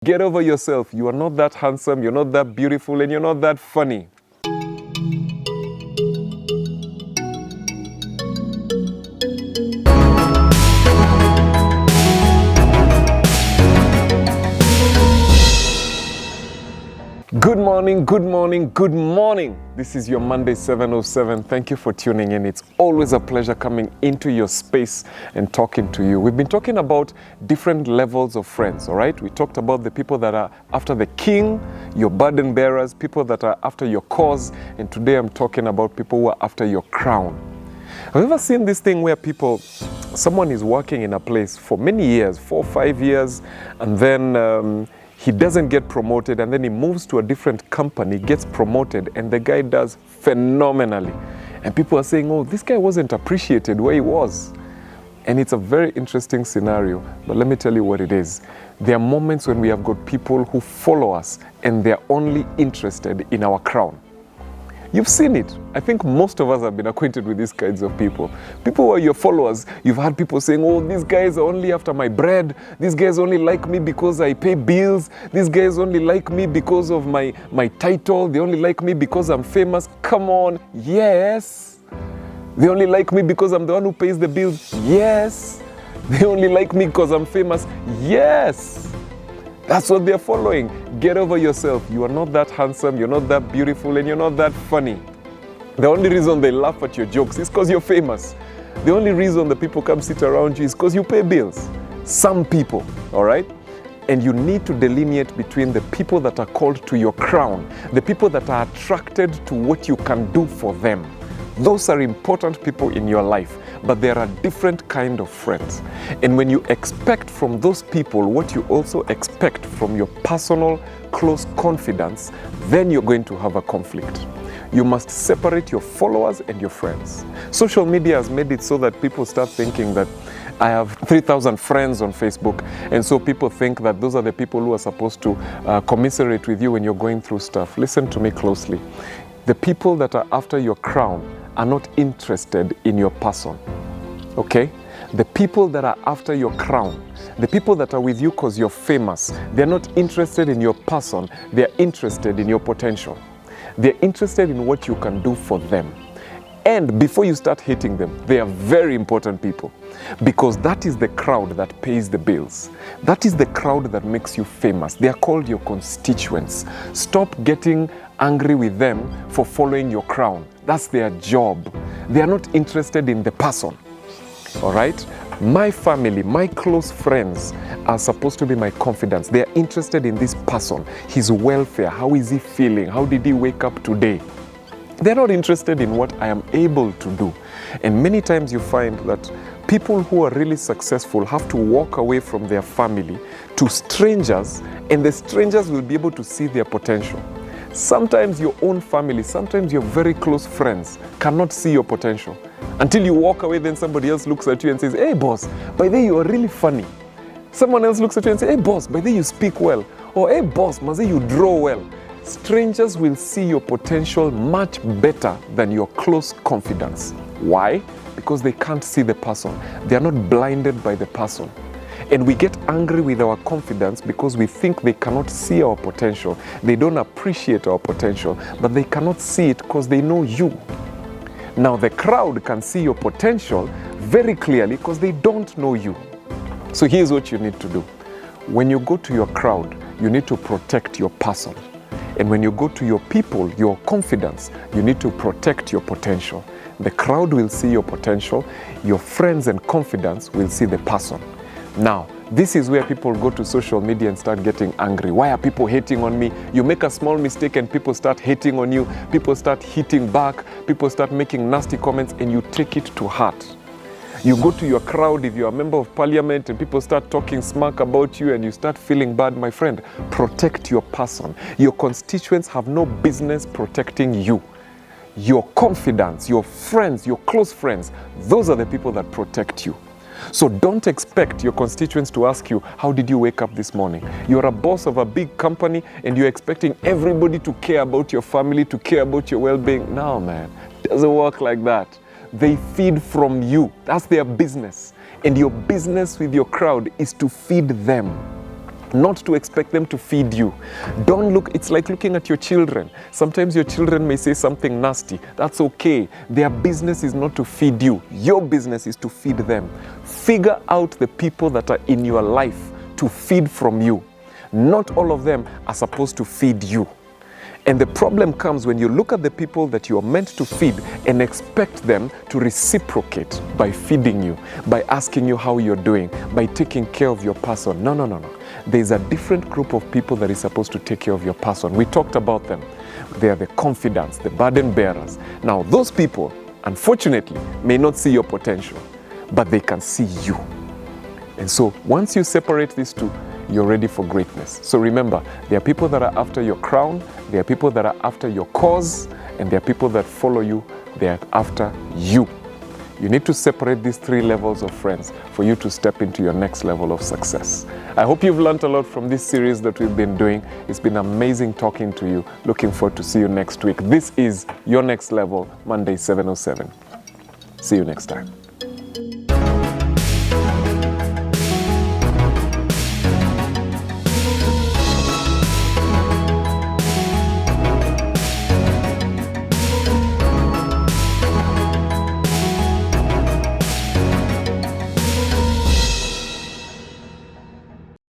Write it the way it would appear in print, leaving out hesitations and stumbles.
Get over yourself. You are not that handsome, you're not that beautiful, and you're not that funny. Good morning, good morning, good morning. This is your Monday 707. Thank you for tuning in. It's always a pleasure coming into your space and talking to you. We've been talking about different levels of friends, all right? We talked about the people that are after the king, your burden bearers, people that are after your cause, and today I'm talking about people who are after your crown. Have you ever seen this thing where someone is working in a place for many years, 4 or 5 years, and then he doesn't get promoted, and then he moves to a different company, gets promoted, and the guy does phenomenally. And people are saying, oh, this guy wasn't appreciated where he was. And it's a very interesting scenario, but let me tell you what it is. There are moments when we have got people who follow us, and they're only interested in our crown. You've seen it. I think most of us have been acquainted with these kinds of people. People who are your followers, you've had people saying, oh, these guys are only after my bread. These guys only like me because I pay bills. These guys only like me because of my title. They only like me because I'm famous. Come on, yes. They only like me because I'm the one who pays the bills. Yes. They only like me because I'm famous. Yes. That's what they're following. Get over yourself. You are not that handsome, you're not that beautiful, and you're not that funny. The only reason they laugh at your jokes is because you're famous. The only reason the people come sit around you is because you pay bills. Some people, all right? And you need to delineate between the people that are called to your crown, the people that are attracted to what you can do for them. Those are important people in your life, but there are different kind of friends. And when you expect from those people what you also expect from your personal, close confidence, then you're going to have a conflict. You must separate your followers and your friends. Social media has made it so that people start thinking that I have 3,000 friends on Facebook, and so people think that those are the people who are supposed to commiserate with you when you're going through stuff. Listen to me closely. The people that are after your crown are not interested in your person, okay? The people that are after your crown, the people that are with you because you're famous, they're not interested in your person, they're interested in your potential. They're interested in what you can do for them. And before you start hating them, they are very important people, because that is the crowd that pays the bills. That is the crowd that makes you famous. They are called your constituents. Stop getting angry with them for following your crown. That's their job. They are not interested in the person. All right? My family, my close friends are supposed to be my confidants. They are interested in this person, his welfare. How is he feeling? How did he wake up today? They're not interested in what I am able to do. And many times you find that people who are really successful have to walk away from their family to strangers, and the strangers will be able to see their potential. Sometimes your own family, sometimes your very close friends cannot see your potential. Until you walk away, then somebody else looks at you and says, hey boss, by the way you are really funny. Someone else looks at you and says, hey boss, by the way you speak well. Or hey boss, Maze, you draw well. Strangers will see your potential much better than your close confidants. Why? Because they can't see the person. They are not blinded by the person. And we get angry with our confidence because we think they cannot see our potential. They don't appreciate our potential, but they cannot see it because they know you. Now the crowd can see your potential very clearly because they don't know you. So here's what you need to do. When you go to your crowd, you need to protect your person. And when you go to your people, your confidence, you need to protect your potential. The crowd will see your potential. Your friends and confidence will see the person. Now, this is where people go to social media and start getting angry. Why are people hating on me? You make a small mistake and people start hating on you. People start hitting back. People start making nasty comments, and you take it to heart. You go to your crowd, if you're a member of parliament, and people start talking smack about you and you start feeling bad, my friend, protect your person. Your constituents have no business protecting you. Your confidence, your friends, your close friends, those are the people that protect you. So don't expect your constituents to ask you, how did you wake up this morning? You're a boss of a big company and you're expecting everybody to care about your family, to care about your well-being. No, man, it doesn't work like that. They feed from you. That's their business. And your business with your crowd is to feed them. not to expect them to feed you. Don't look, it's like looking at your children. Sometimes your children may say something nasty. That's okay. Their business is not to feed you. Your business is to feed them. Figure out the people that are in your life to feed from you. Not all of them are supposed to feed you. And the problem comes when you look at the people that you are meant to feed and expect them to reciprocate by feeding you, by asking you how you're doing, by taking care of your person. No, no, no, no. There's a different group of people that is supposed to take care of your person. We talked about them. They are the confidants, the burden bearers. Now, those people, unfortunately, may not see your potential, but they can see you. And so once you separate these two, you're ready for greatness. So remember, there are people that are after your crown, there are people that are after your cause, and there are people that follow you, they are after you. You need to separate these three levels of friends for you to step into your next level of success. I hope you've learned a lot from this series that we've been doing. It's been amazing talking to you. Looking forward to see you next week. This is Your Next Level, Monday 7:07. See you next time.